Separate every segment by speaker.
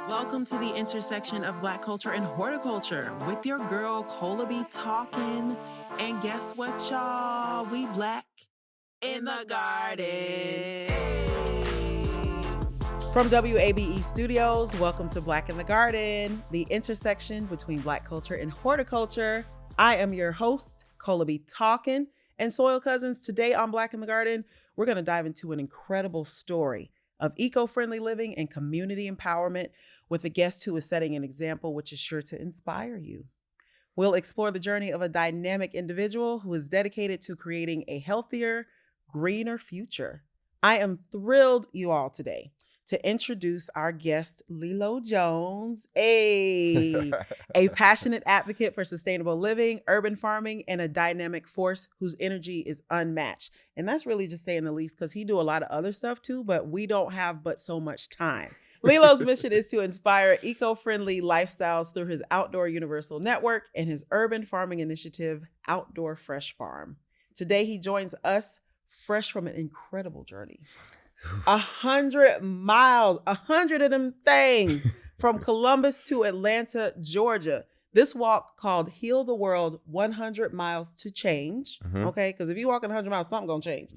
Speaker 1: Welcome to the intersection of Black culture and horticulture with your girl, Cola B talking. And guess what, y'all? We Black in the garden. From WABE Studios, welcome to Black in the Garden, the intersection between Black culture and horticulture. I am your host, Cola B talking. And Soil Cousins, today on Black in the Garden, we're going to dive into an incredible story of eco-friendly living and community empowerment with a guest who is setting an example which is sure to inspire you. We'll explore the journey of a dynamic individual who is dedicated to creating a healthier, greener future. I am thrilled, you all, today to introduce our guest, Lelo Jones, a passionate advocate for sustainable living, urban farming, and a dynamic force whose energy is unmatched. And that's really just saying the least, because he do a lot of other stuff too, but we don't have but so much time. Lelo's mission is to inspire eco-friendly lifestyles through his Outdoor Universal Network and his urban farming initiative, Outdoor Fresh Farm. Today, he joins us fresh from an incredible journey. 100 miles, 100 of them things from Columbus to Atlanta, Georgia. This walk called Heal the World 100 Miles to Change. Okay, because if you walk 100 miles, something gonna change.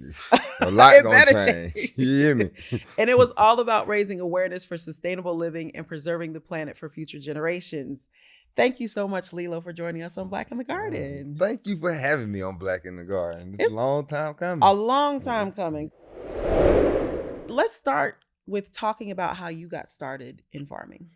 Speaker 2: A lot gonna change. You hear me?
Speaker 1: And it was all about raising awareness for sustainable living and preserving the planet for future generations. Thank you so much, Lelo, for joining us on Black in the Garden.
Speaker 2: Thank you for having me on Black in the Garden. It's a long time coming.
Speaker 1: A long time coming. Let's start with talking about how you got started in farming.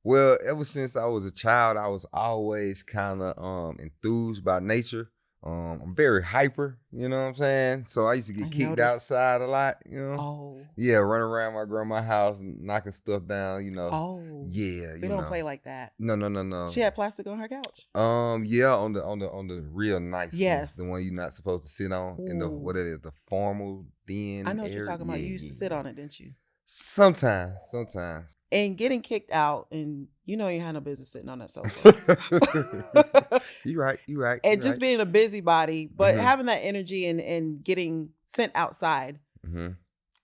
Speaker 2: Well, ever since I was a child, I was always kind of enthused by nature. I'm very hyper, you know what I'm saying? So I used to get kicked outside a lot, you know?
Speaker 1: Oh.
Speaker 2: Yeah, running around my grandma's house and knocking stuff down, you know?
Speaker 1: Oh.
Speaker 2: Yeah,
Speaker 1: We don't play like that.
Speaker 2: No.
Speaker 1: She had plastic on her couch.
Speaker 2: Yeah, on the real nice
Speaker 1: yes,
Speaker 2: one, the one you're not supposed to sit on.
Speaker 1: Ooh.
Speaker 2: In the what it is, the formal thin.
Speaker 1: I know what you're talking about. You used to sit on it, didn't you?
Speaker 2: Sometimes.
Speaker 1: And getting kicked out, and you had no business sitting on that sofa.
Speaker 2: You're right.
Speaker 1: And just being a busybody, but having that energy and getting sent outside.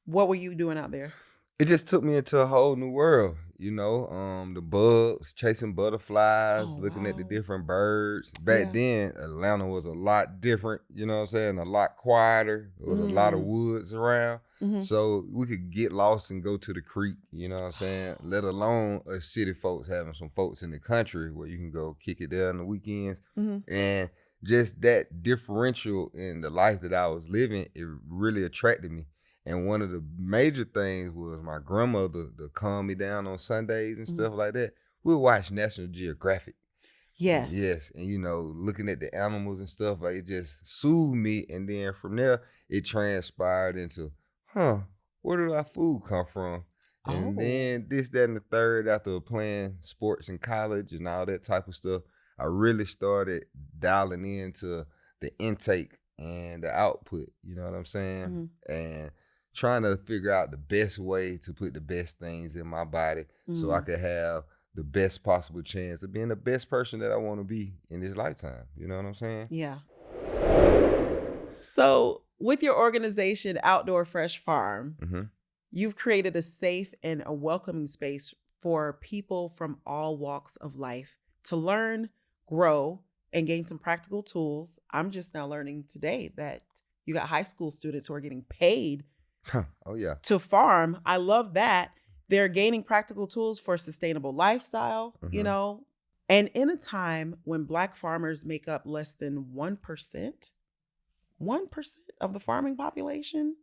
Speaker 1: What were you doing out there?
Speaker 2: It just took me into a whole new world, the bugs, chasing butterflies, looking at the different birds. Back then, Atlanta was a lot different, you know what I'm saying? A lot quieter. There was a lot of woods around. So we could get lost and go to the creek, you know what I'm saying? Let alone us city folks having some folks in the country where you can go kick it there on the weekends. And just that differential in the life that I was living, it really attracted me. And one of the major things was my grandmother to calm me down on Sundays and stuff like that. We'd watch National Geographic.
Speaker 1: Yes.
Speaker 2: And, looking at the animals and stuff, like it just soothed me. And then from there, it transpired into, where did our food come from? And then this, that, and the third, after playing sports in college and all that type of stuff, I really started dialing into the intake and the output, you know what I'm saying? And trying to figure out the best way to put the best things in my body so I could have the best possible chance of being the best person that I want to be in this lifetime. You know what I'm saying?
Speaker 1: Yeah. So with your organization, Outdoor Fresh Farm, you've created a safe and a welcoming space for people from all walks of life to learn, grow, and gain some practical tools. I'm just now learning today that you got high school students who are getting paid to farm. I love that. They're gaining practical tools for sustainable lifestyle, and in a time when Black farmers make up less than 1% of the farming population,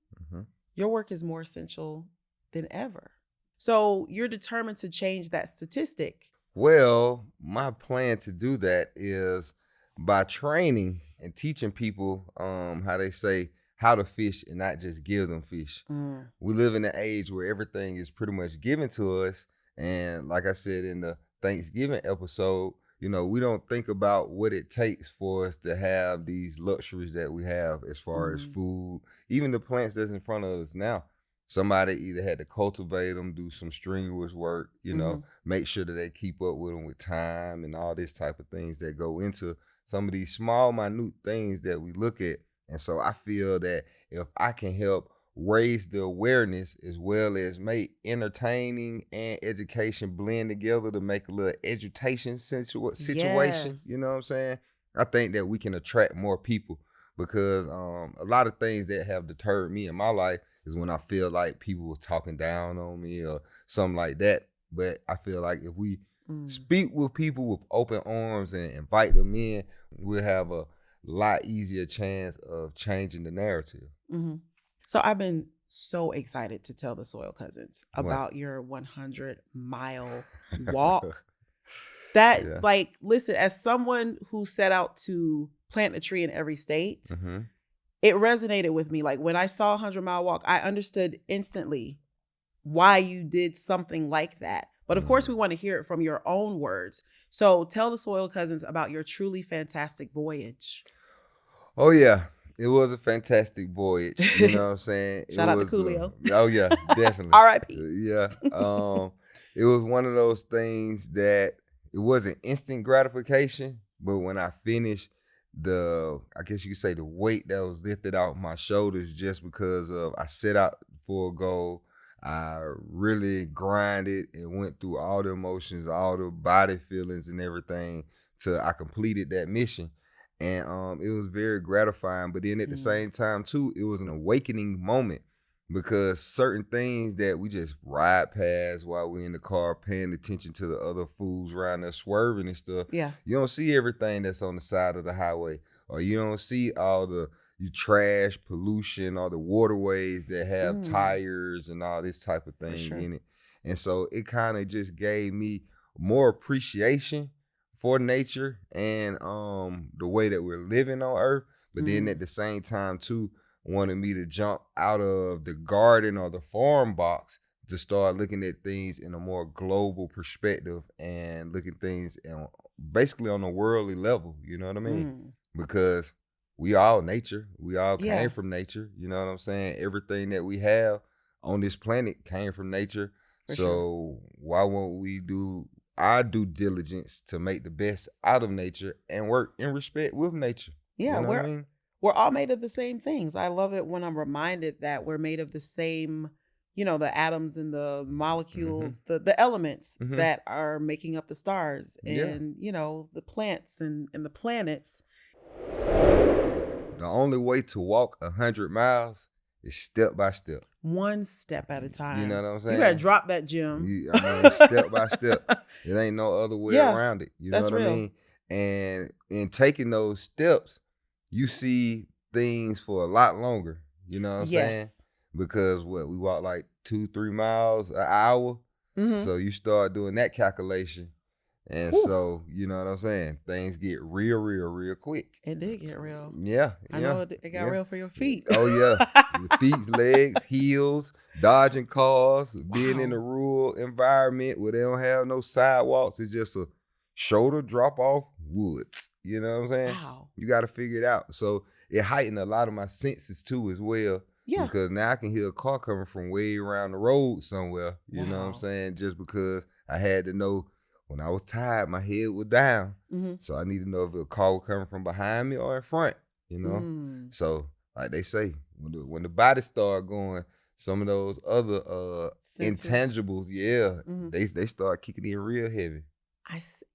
Speaker 1: your work is more essential than ever. So you're determined to change that statistic.
Speaker 2: Well, my plan to do that is by training and teaching people how to fish and not just give them fish. We live in an age where everything is pretty much given to us. And like I said in the Thanksgiving episode, we don't think about what it takes for us to have these luxuries that we have as far as food, even the plants that's in front of us now. Somebody either had to cultivate them, do some strenuous work, make sure that they keep up with them with time and all this type of things that go into some of these small, minute things that we look at. And so I feel that if I can help raise the awareness as well as make entertaining and education blend together to make a little education situation.
Speaker 1: Yes.
Speaker 2: You know what I'm saying? I think that we can attract more people because a lot of things that have deterred me in my life is when I feel like people was talking down on me or something like that. But I feel like if we speak with people with open arms and invite them in, we'll have a lot easier chance of changing the narrative.
Speaker 1: Mm-hmm. So I've been so excited to tell the Soil Cousins about
Speaker 2: What?
Speaker 1: your 100-mile walk. That,
Speaker 2: Yeah.
Speaker 1: like, listen, as someone who set out to plant a tree in every state,
Speaker 2: Mm-hmm.
Speaker 1: it resonated with me. Like, when I saw 100-mile walk, I understood instantly why you did something like that. But of course, we want to hear it from your own words. So tell the Soil Cousins about your truly fantastic voyage.
Speaker 2: Oh yeah, it was a fantastic voyage. You know what I'm saying?
Speaker 1: Shout
Speaker 2: it
Speaker 1: out to
Speaker 2: was,
Speaker 1: Coolio.
Speaker 2: Oh yeah, definitely.
Speaker 1: R.I.P.
Speaker 2: Yeah. It was one of those things that it wasn't instant gratification, but when I finished, I guess you could say the weight that was lifted off my shoulders just because of I set out for a goal. I really grinded and went through all the emotions, all the body feelings and everything till I completed that mission. And it was very gratifying. But then at the same time, too, it was an awakening moment because certain things that we just ride past while we're in the car paying attention to the other fools around us swerving and stuff.
Speaker 1: Yeah.
Speaker 2: You don't see everything that's on the side of the highway, or you don't see all the trash, pollution, or the waterways that have tires and all this type of thing in it. And so it kind of just gave me more appreciation for nature and the way that we're living on Earth. But then at the same time too, wanted me to jump out of the garden or the farm box to start looking at things in a more global perspective and looking things basically on a worldly level. You know what I mean? Because we all nature. We all came from nature. You know what I'm saying? Everything that we have on this planet came from nature. So why won't we do our due diligence to make the best out of nature and work in respect with nature?
Speaker 1: Yeah,
Speaker 2: you know what I mean?
Speaker 1: We're all made of the same things. I love it when I'm reminded that we're made of the same, the atoms and the molecules, the elements that are making up the stars and, the plants and the planets.
Speaker 2: The only way to walk 100 miles is step by step.
Speaker 1: One step at a time.
Speaker 2: You know what I'm saying?
Speaker 1: You better drop that gym.
Speaker 2: Step by step. There ain't no other way around it. You know what I mean? And in taking those steps, you see things for a lot longer. You know what I'm saying? Because we walk like 2-3 miles an hour. So you start doing that calculation. And so, you know what I'm saying? Things get real quick.
Speaker 1: It did get real.
Speaker 2: Yeah.
Speaker 1: I know it got real for your feet.
Speaker 2: Oh, yeah. The feet, legs, heels, dodging cars, being in a rural environment where they don't have no sidewalks. It's just a shoulder drop off woods. You know what I'm saying?
Speaker 1: Wow.
Speaker 2: You got to figure it out. So it heightened a lot of my senses too as well. Yeah. Because now I can hear a car coming from way around the road somewhere. You know what I'm saying? Just because I had to know when I was tired, my head was down. So I need to know if a car was coming from behind me or in front, you know? So like they say, when the body start going, some of those other intangibles, they start kicking in real heavy.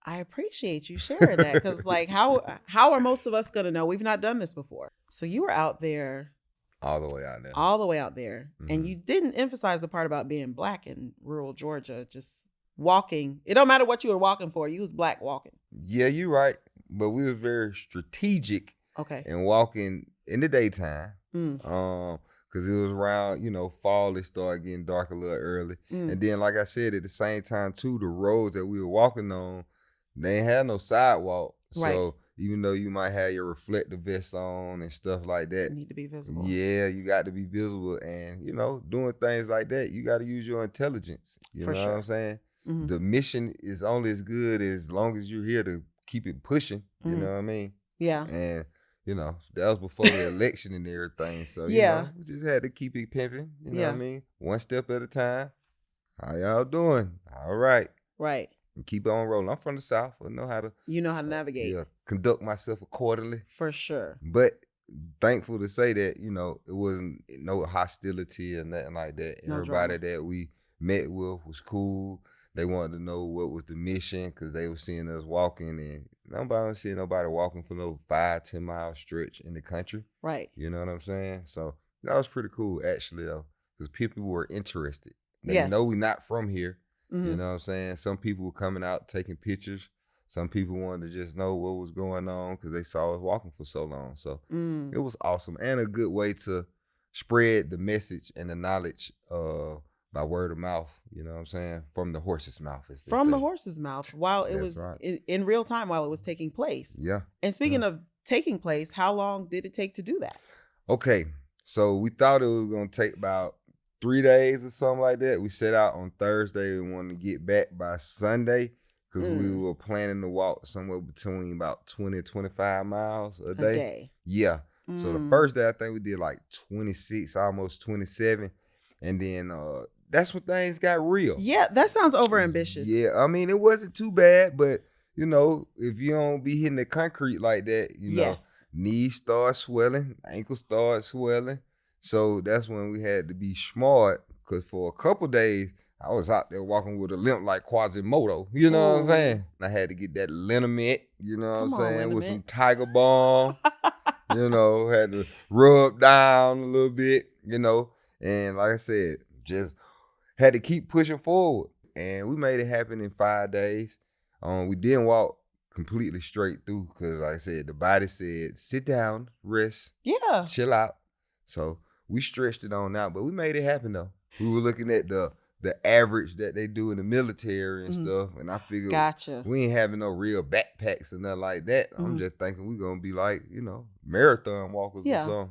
Speaker 1: I appreciate you sharing that because like how are most of us going to know? We've not done this before. So you were out there.
Speaker 2: All the way out there.
Speaker 1: All the way out there. And you didn't emphasize the part about being Black in rural Georgia, just walking. It don't matter what you were walking for. You was Black walking.
Speaker 2: Yeah, you're right. But we was very strategic in walking in the daytime. Because it was around, fall, it started getting dark a little early. And then, like I said, at the same time, too, the roads that we were walking on, they ain't had no sidewalk. So even though you might have your reflective vest on and stuff like that.
Speaker 1: You need to be visible.
Speaker 2: Yeah, you got to be visible. And, doing things like that, you got to use your intelligence. You know what I'm saying? The mission is only as good as long as you're here to keep it pushing. You know what I mean?
Speaker 1: Yeah.
Speaker 2: And, that was before the election and everything. So, we just had to keep it pimping. You know what I mean? One step at a time. How y'all doing? All right.
Speaker 1: Right.
Speaker 2: And keep on rolling. I'm from the South. I know how to.
Speaker 1: You know how to navigate.
Speaker 2: Conduct myself accordingly.
Speaker 1: For sure.
Speaker 2: But thankful to say that, you know, it wasn't no hostility or nothing like that.
Speaker 1: No
Speaker 2: Everybody
Speaker 1: drama.
Speaker 2: that we met with was cool. They wanted to know what was the mission because they were seeing us walking, and nobody was seeing nobody walking for no 5-10 mile stretch in the country.
Speaker 1: Right.
Speaker 2: You know what I'm saying? So that was pretty cool actually though, because people were interested. They
Speaker 1: Yes.
Speaker 2: know we're not from here.
Speaker 1: Mm-hmm.
Speaker 2: You know what I'm saying? Some people were coming out taking pictures. Some people wanted to just know what was going on because they saw us walking for so long. So it was awesome and a good way to spread the message and the knowledge by word of mouth. You know what I'm saying? From the horse's mouth.
Speaker 1: From the horse's mouth while it was
Speaker 2: right.
Speaker 1: in real time while it was taking place.
Speaker 2: Yeah.
Speaker 1: And speaking of taking place, how long did it take to do that?
Speaker 2: Okay. So we thought it was going to take about 3 days or something like that. We set out on Thursday. We wanted to get back by Sunday because we were planning to walk somewhere between about 20 to 25 miles a day. Yeah. So the first day, I think we did like 26, almost 27. And then that's when things got real.
Speaker 1: Yeah, that sounds overambitious.
Speaker 2: Yeah, I mean, it wasn't too bad, but, you know, if you don't be hitting the concrete like that, you know, knees start swelling, ankles start swelling. So that's when we had to be smart because for a couple days, I was out there walking with a limp like Quasimodo. You know what I'm saying? I had to get that liniment, you know what I'm saying, with some Tiger Balm. You know, had to rub down a little bit, you know. And like I said, just had to keep pushing forward. And we made it happen in 5 days. We didn't walk completely straight through because, like I said, the body said, sit down, rest, chill out. So we stretched it on out, but we made it happen though. We were looking at the average that they do in the military and stuff, and I figured we ain't having no real backpacks or nothing like that. I'm just thinking we're gonna be like, you know, marathon walkers or something.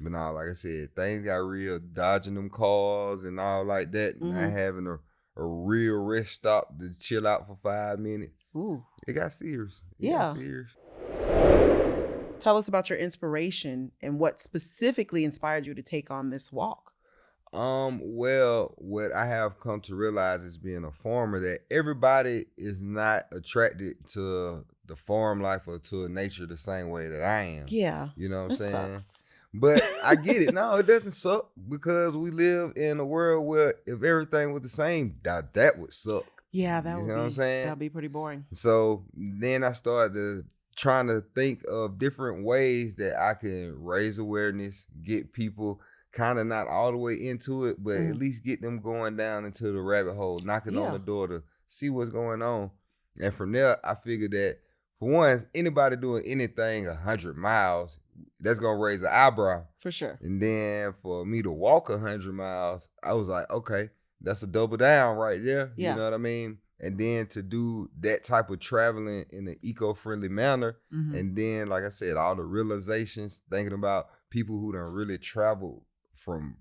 Speaker 2: But now, like I said, things got real, dodging them cars and all like that, and not having a real rest stop to chill out for 5 minutes. It got serious. It got serious.
Speaker 1: Tell us about your inspiration and what specifically inspired you to take on this walk.
Speaker 2: Well, what I have come to realize is being a farmer that everybody is not attracted to the farm life or to nature the same way that I am.
Speaker 1: Yeah.
Speaker 2: You know what I'm saying? Sucks. But I get it. No, it doesn't suck because we live in a world where if everything was the same, that would suck.
Speaker 1: Yeah, that
Speaker 2: would
Speaker 1: be,
Speaker 2: what I'm saying?
Speaker 1: That'd be pretty boring.
Speaker 2: So then I started trying to think of different ways that I can raise awareness, get people kind of not all the way into it, but at least get them going down into the rabbit hole, knocking on the door to see what's going on. And from there, I figured that for one, anybody doing anything 100 miles, that's going to raise an eyebrow.
Speaker 1: For sure.
Speaker 2: And then for me to walk 100 miles, I was like, okay, that's a double down right there. You know what I mean? And then to do that type of traveling in an eco-friendly manner. And then, like I said, all the realizations, thinking about people who done really traveled from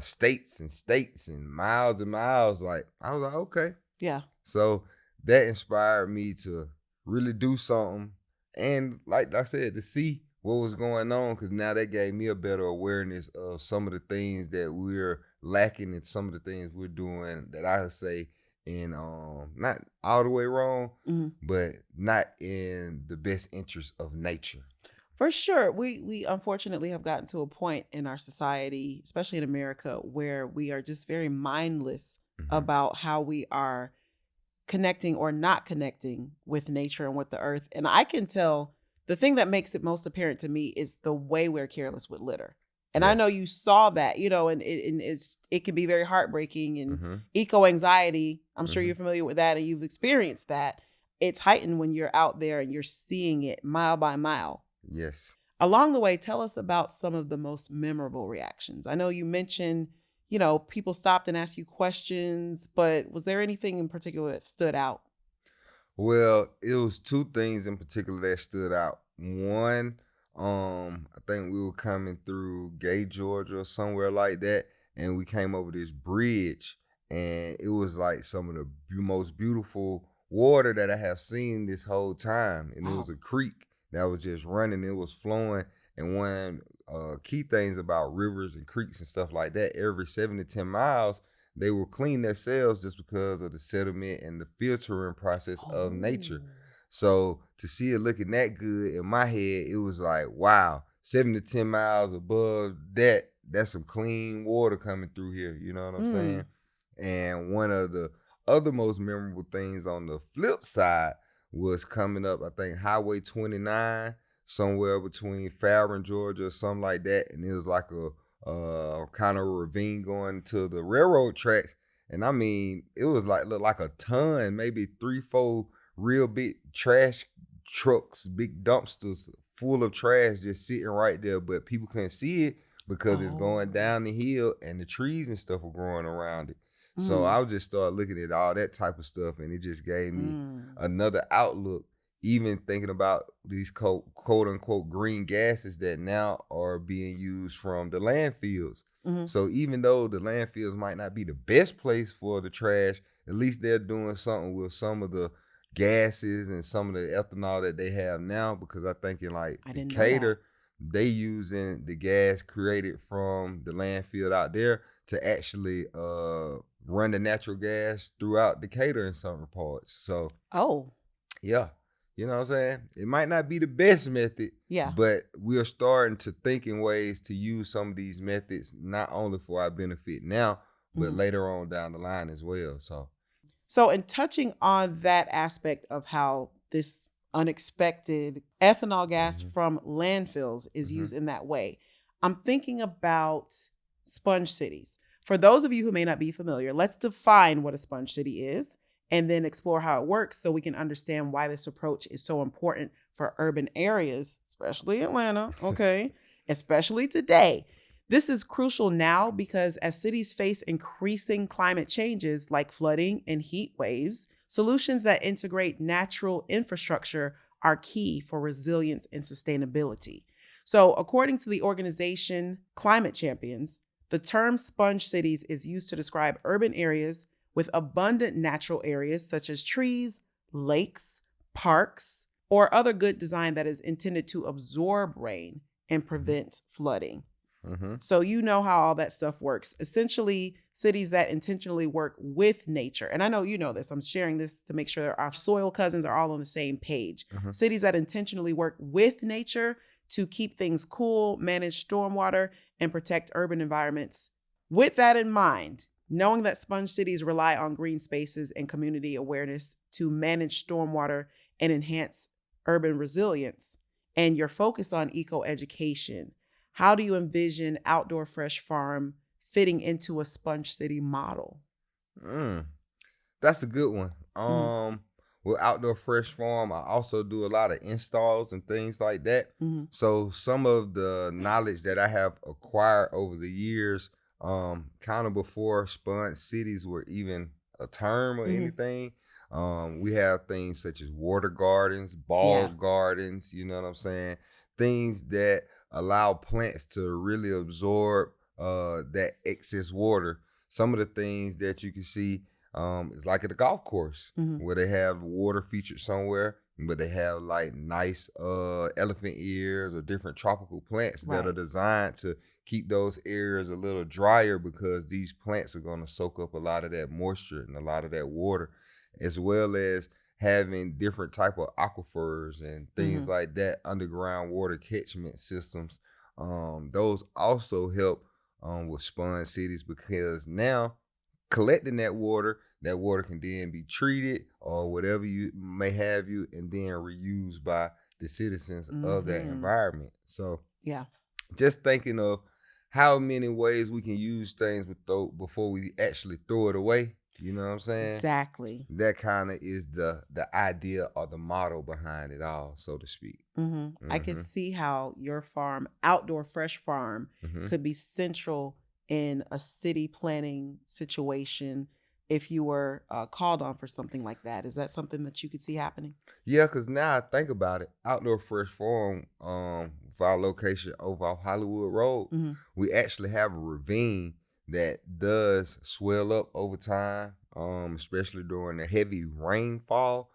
Speaker 2: states and miles, like I was like, okay.
Speaker 1: Yeah.
Speaker 2: So that inspired me to really do something. And like I said, to see what was going on, because now that gave me a better awareness of some of the things that we're lacking and some of the things we're doing that I would say in not all the way wrong, but not in the best interest of nature.
Speaker 1: For sure. We unfortunately have gotten to a point in our society, especially in America, where we are just very mindless about how we are connecting or not connecting with nature and with the earth. And I can tell the thing that makes it most apparent to me is the way we're careless with litter. And I know you saw that, you know, and it can be very heartbreaking and eco anxiety. I'm sure you're familiar with that and you've experienced that. It's heightened when you're out there and you're seeing it mile by mile.
Speaker 2: Yes.
Speaker 1: Along the way, tell us about some of the most memorable reactions. I know you mentioned, you know, people stopped and asked you questions, but was there anything in particular that stood out?
Speaker 2: Well, it was 2 things in particular that stood out. One, I think we were coming through Gay, Georgia or somewhere like that, and we came over this bridge, and it was like some of the most beautiful water that I have seen this whole time, and it was a creek that was just running, it was flowing. And one key things about rivers and creeks and stuff like that, every 7 to 10 miles, they will clean themselves just because of the sediment and the filtering process of nature. So to see it looking that good in my head, it was like, wow. 7 to 10 miles above that, that's some clean water coming through here. You know what I'm saying? And one of the other most memorable things on the flip side was coming up, I think, Highway 29, somewhere between Farron, Georgia, or something like that. And it was like a kind of ravine going to the railroad tracks. And I mean, it was like, looked like a ton, maybe 3-4 real big trash trucks, big dumpsters full of trash just sitting right there. But people couldn't see it because it's going down the hill and the trees and stuff were growing around it. So I just started looking at all that type of stuff, and it just gave me another outlook, even thinking about these quote unquote green gases that now are being used from the landfills. So even though the landfills might not be the best place for the trash, at least they're doing something with some of the gases and some of the ethanol that they have now, because I think in like Decatur, they using the gas created from the landfill out there to actually run the natural gas throughout Decatur in some parts. So yeah, you know what I'm saying? It might not be the best method, but we're starting to think in ways to use some of these methods not only for our benefit now, but later on down the line as well.
Speaker 1: So in touching on that aspect of how this unexpected ethanol gas from landfills is used in that way, I'm thinking about sponge cities. For those of you who may not be familiar, let's define what a sponge city is and then explore how it works so we can understand why this approach is so important for urban areas, especially Atlanta, especially today. This is crucial now because as cities face increasing climate changes like flooding and heat waves, solutions that integrate natural infrastructure are key for resilience and sustainability. So, according to the organization Climate Champions, the term sponge cities is used to describe urban areas with abundant natural areas such as trees, lakes, parks, or other good design that is intended to absorb rain and prevent flooding. So you know how all that stuff works. Essentially, cities that intentionally work with nature. And I know you know this. I'm sharing this to make sure our soil cousins are all on the same page. Cities that intentionally work with nature to keep things cool, manage stormwater, and protect urban environments. With that in mind, knowing that sponge cities rely on green spaces and community awareness to manage stormwater and enhance urban resilience, and you're focused on eco-education, how do you envision Outdoor Fresh Farm fitting into a sponge city model?
Speaker 2: That's a good one. With Outdoor Fresh Farm, I also do a lot of installs and things like that. So some of the knowledge that I have acquired over the years, kind of before sponge cities were even a term or anything, we have things such as water gardens, ball gardens, you know what I'm saying? Things that allow plants to really absorb that excess water. Some of the things that you can see is like at a golf course where they have water featured somewhere, but they have like nice elephant ears or different tropical plants that are designed to keep those areas a little drier, because these plants are going to soak up a lot of that moisture and a lot of that water, as well as having different type of aquifers and things like that, underground water catchment systems. Those also help with sponge cities, because now collecting that water can then be treated or whatever you may have you, and then reused by the citizens of that environment. So just thinking of how many ways we can use things before we actually throw it away. You know what I'm saying?
Speaker 1: Exactly.
Speaker 2: That kind of is the idea or the model behind it all, so to speak.
Speaker 1: I could see how your farm, Outdoor Fresh Farm, could be central in a city planning situation if you were called on for something like that. Is that something that you could see happening?
Speaker 2: Yeah, because now I think about it, Outdoor Fresh Farm, for our location over off Hollywood Road, we actually have a ravine that does swell up over time, especially during the heavy rainfall.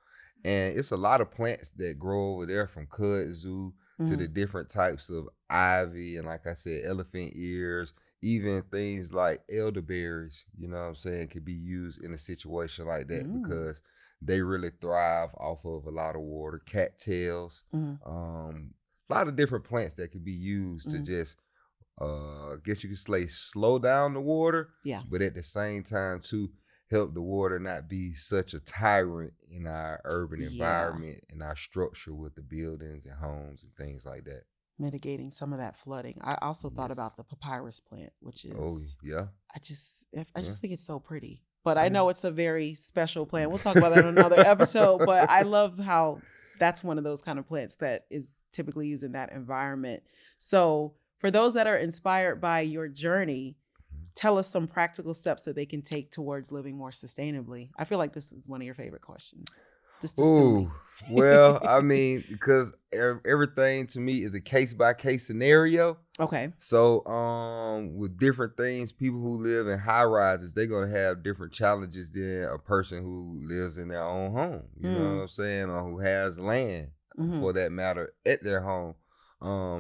Speaker 2: And it's a lot of plants that grow over there, from kudzu to the different types of ivy, and like I said, elephant ears, even things like elderberries, you know what I'm saying, could be used in a situation like that because they really thrive off of a lot of water. Cattails, a lot of different plants that could be used to just, I guess you could say, slow down the water.
Speaker 1: Yeah.
Speaker 2: But at the same time, too, help the water not be such a tyrant in our urban environment and our structure with the buildings and homes and things like that.
Speaker 1: Mitigating some of that flooding. I also thought about the papyrus plant, which is I just think it's so pretty. But I know it's a very special plant. We'll talk about that in another episode. But I love how that's one of those kind of plants that is typically used in that environment. So for those that are inspired by your journey, tell us some practical steps that they can take towards living more sustainably. I feel like this is one of your favorite questions. Just assuming.
Speaker 2: Well, I mean, because everything to me is a case-by-case scenario.
Speaker 1: Okay.
Speaker 2: So with different things, people who live in high rises, they're going to have different challenges than a person who lives in their own home. You know what I'm saying? Or who has land, for that matter, at their home.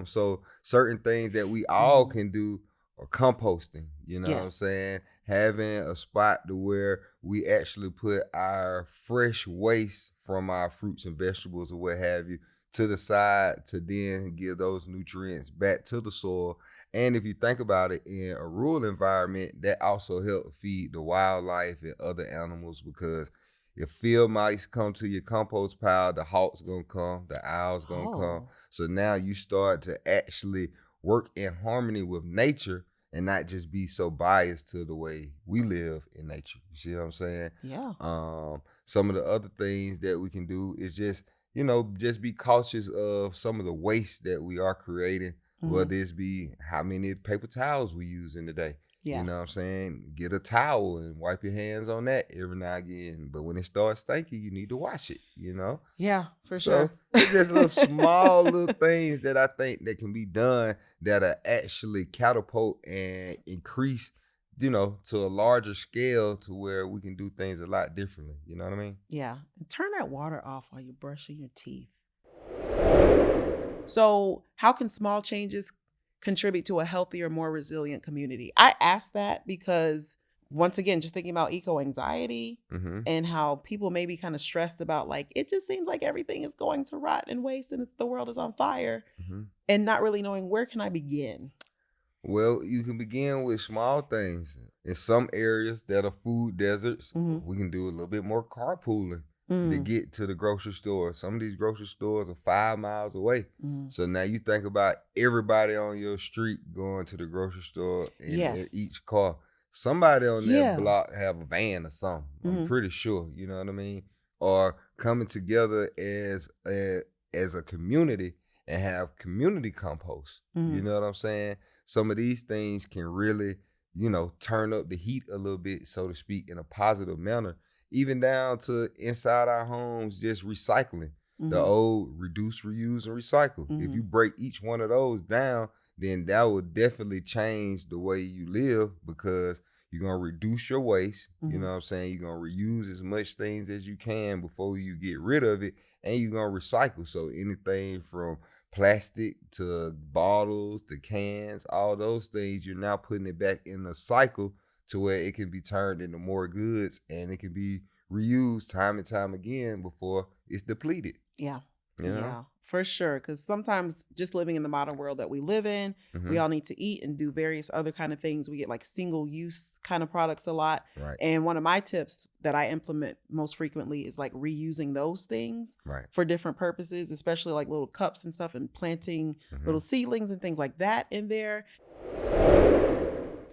Speaker 2: So certain things that we all can do are composting. You know what I'm saying? Having a spot to where we actually put our fresh waste from our fruits and vegetables or what have you to the side to then give those nutrients back to the soil. And if you think about it, in a rural environment, that also helps feed the wildlife and other animals, because if field mice come to your compost pile, the hawks gonna come, the owls gonna come. So now you start to actually work in harmony with nature and not just be so biased to the way we live in nature. You see what I'm saying?
Speaker 1: Yeah.
Speaker 2: Some of the other things that we can do is just, just be cautious of some of the waste that we are creating, whether it's be how many paper towels we use in the day.
Speaker 1: Yeah.
Speaker 2: You know what I'm saying? Get a towel and wipe your hands on that every now and again. But when it starts stinking, you need to wash it,
Speaker 1: Yeah, for sure.
Speaker 2: It's just little small little things that I think that can be done that are actually catapult and increase, to a larger scale to where we can do things a lot differently. You know what I mean?
Speaker 1: Yeah. And turn that water off while you're brushing your teeth. So how can small changes contribute to a healthier, more resilient community? I ask that because, once again, just thinking about eco-anxiety and how people may be kind of stressed about, like, it just seems like everything is going to rot and waste and the world is on fire, and not really knowing where can I begin.
Speaker 2: Well, you can begin with small things. In some areas that are food deserts, we can do a little bit more carpooling to get to the grocery store. Some of these grocery stores are 5 miles away. So now you think about everybody on your street going to the grocery store in each car. Somebody on that block have a van or something. I'm pretty sure, you know what I mean? Or coming together as a community and have community compost. You know what I'm saying? Some of these things can really, turn up the heat a little bit, so to speak, in a positive manner. Even down to inside our homes, just recycling. The old reduce, reuse, and recycle. If you break each one of those down, then that will definitely change the way you live, because you're going to reduce your waste. You know what I'm saying? You're going to reuse as much things as you can before you get rid of it, and you're going to recycle. So anything from plastic to bottles to cans, all those things, you're now putting it back in the cycle to where it can be turned into more goods and it can be reused time and time again before it's depleted.
Speaker 1: Yeah.
Speaker 2: You know?
Speaker 1: Yeah, for sure. Because sometimes just living in the modern world that we live in, we all need to eat and do various other kind of things. We get like single use kind of products a lot.
Speaker 2: Right.
Speaker 1: And one of my tips that I implement most frequently is like reusing those things for different purposes, especially like little cups and stuff, and planting little seedlings and things like that in there.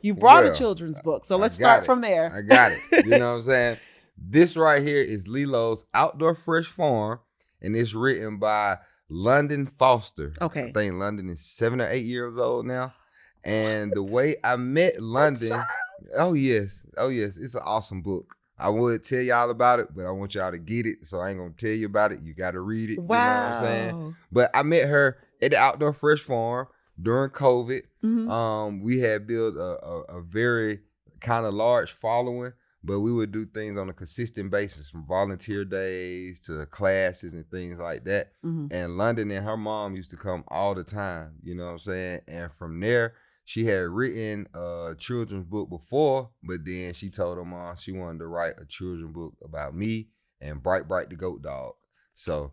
Speaker 1: You brought a children's book, so let's start from there.
Speaker 2: I got it. You know what I'm saying? This right here is Lelo's Outdoor Fresh Farm, and it's written by London Foster.
Speaker 1: Okay.
Speaker 2: I think London is 7 or 8 years old now. And the way I met London, oh yes, it's an awesome book. I would tell y'all about it, but I want y'all to get it, so I ain't gonna tell you about it. You gotta read it.
Speaker 1: Wow.
Speaker 2: You know what I'm saying? But I met her at the Outdoor Fresh Farm during COVID. We had built a very kind of large following, but we would do things on a consistent basis, from volunteer days to classes and things like that. And London and her mom used to come all the time, you know what I'm saying? And from there, she had written a children's book before, but then she told her mom she wanted to write a children's book about me and Bright Bright the goat dog. So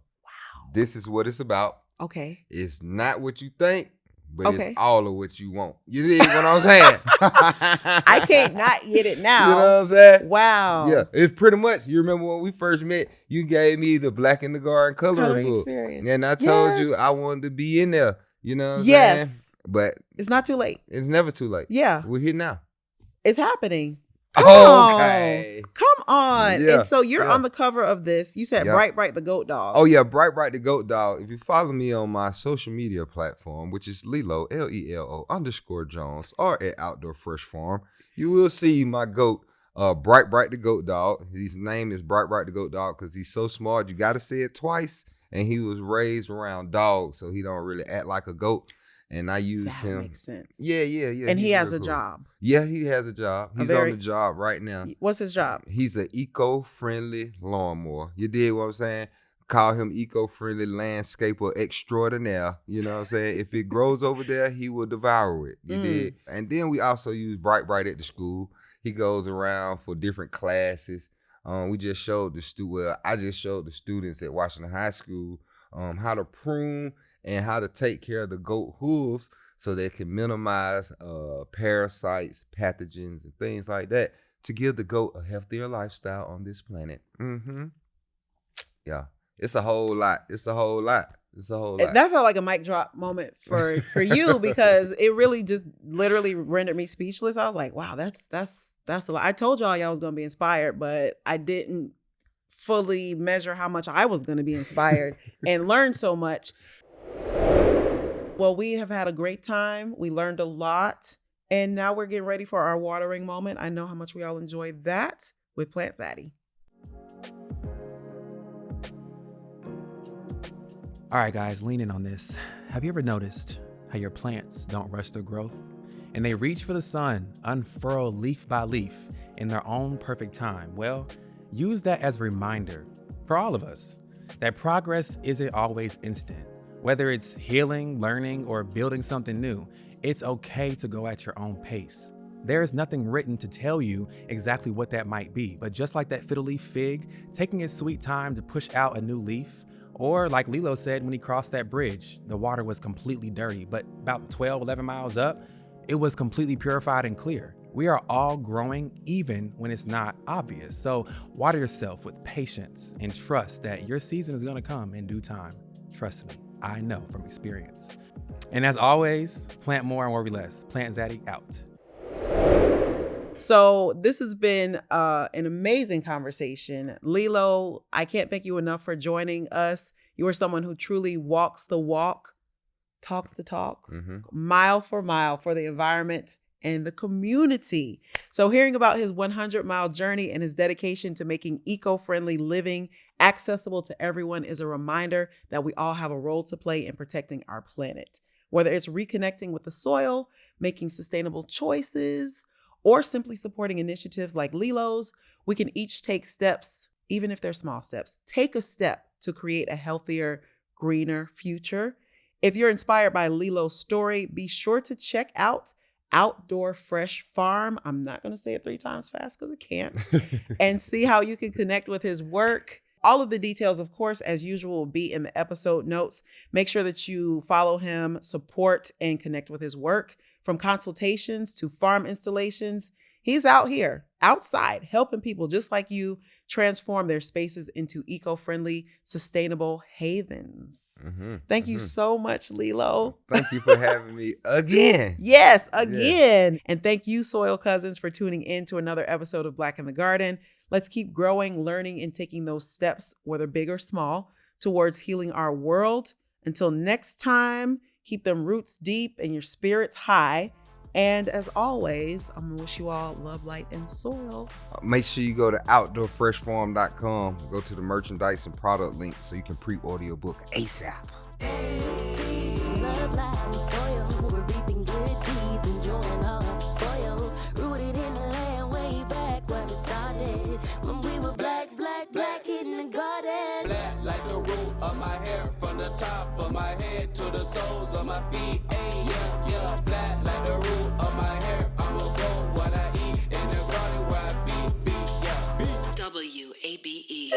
Speaker 2: this is what it's about.
Speaker 1: Okay.
Speaker 2: It's not what you think, but
Speaker 1: Okay.
Speaker 2: it's all of what you want. You dig what I'm saying?
Speaker 1: I can't not get it now.
Speaker 2: You know what I'm saying?
Speaker 1: Wow.
Speaker 2: Yeah, it's pretty much, you remember when we first met, you gave me the Black in the Garden coloring book.
Speaker 1: Experience.
Speaker 2: And I told you I wanted to be in there. You know what I'm saying? But
Speaker 1: it's not too late.
Speaker 2: It's never too late.
Speaker 1: Yeah.
Speaker 2: We're here now.
Speaker 1: It's happening.
Speaker 2: Okay.
Speaker 1: Come on.
Speaker 2: Yeah.
Speaker 1: And so you're on the cover of this. You said Bright the Goat Dog.
Speaker 2: Oh, yeah. Bright the Goat Dog. If you follow me on my social media platform, which is Lelo, LELO_Jones, or at Outdoor Fresh Farm, you will see my goat, Bright the Goat Dog. His name is Bright the Goat Dog because he's so smart. You got to say it twice. And he was raised around dogs, so he don't really act like a goat. And I use him. That makes
Speaker 1: sense.
Speaker 2: Yeah.
Speaker 1: And he has a job.
Speaker 2: Yeah, he has a job. He's on the job right now.
Speaker 1: What's his job?
Speaker 2: He's an eco-friendly lawnmower. You dig what I'm saying? Call him eco-friendly landscaper extraordinaire. You know what I'm saying? If it grows over there, he will devour it. You dig? And then we also use Bright at the school. He goes around for different classes. I just showed the students at Washington High School how to prune and how to take care of the goat hooves so they can minimize parasites, pathogens, and things like that to give the goat a healthier lifestyle on this planet. Yeah, it's a whole lot. That
Speaker 1: felt like a mic drop moment for you because it really just literally rendered me speechless. I was like, wow, that's a lot. I told y'all was going to be inspired, but I didn't fully measure how much I was going to be inspired and learn so much. Well, we have had a great time. We learned a lot. And now we're getting ready for our watering moment. I know how much we all enjoyed that with Plant Zaddy.
Speaker 3: All right, guys, lean in on this. Have you ever noticed how your plants don't rush their growth? And they reach for the sun, unfurl leaf by leaf in their own perfect time? Well, use that as a reminder for all of us that progress isn't always instant. Whether it's healing, learning, or building something new, it's okay to go at your own pace. There is nothing written to tell you exactly what that might be, but just like that fiddle leaf fig, taking its sweet time to push out a new leaf, or like Lelo said when he crossed that bridge, the water was completely dirty, but about 12, 11 miles up, it was completely purified and clear. We are all growing even when it's not obvious. So water yourself with patience and trust that your season is gonna come in due time. Trust me, I know from experience. And as always, plant more and worry less. Plant Zaddy out.
Speaker 1: So this has been an amazing conversation. Lelo, I can't thank you enough for joining us. You are someone who truly walks the walk, talks the talk, mile for mile for the environment and the community. So hearing about his 100-mile journey and his dedication to making eco-friendly living accessible to everyone is a reminder that we all have a role to play in protecting our planet. Whether it's reconnecting with the soil, making sustainable choices, or simply supporting initiatives like Lelo's, we can each take steps, even if they're small steps. Take a step to create a healthier, greener future. If you're inspired by Lelo's story, be sure to check out Outdoor Fresh Farm. I'm not going to say it 3 times fast because I can't. And see how you can connect with his work. All of the details, of course, as usual, will be in the episode notes. Make sure that you follow him, support, and connect with his work. From consultations to farm installations, he's out here, outside, helping people just like you transform their spaces into eco-friendly, sustainable havens. Thank you so much, Lelo.
Speaker 2: Thank you for having me again.
Speaker 1: Yes, again. And thank you, Soil Cousins, for tuning in to another episode of Black in the Garden. Let's keep growing, learning, and taking those steps, whether big or small, towards healing our world. Until next time, keep them roots deep and your spirits high. And as always, I'm going to wish you all love, light, and soil.
Speaker 2: Make sure you go to outdoorfreshfarm.com. Go to the merchandise and product link so you can pre-order your book ASAP.
Speaker 4: Love, light, and soil. We're reaping good deeds, enjoying all the spoils. Rooted in the land way back where we started. When we were black in the garden.
Speaker 5: Black like the root of my hair, from the top of my head to the soles of my feet. Ay, yeah, black like the root of my hair. I'ma grow what I eat in the garden where I be, yeah. WABE.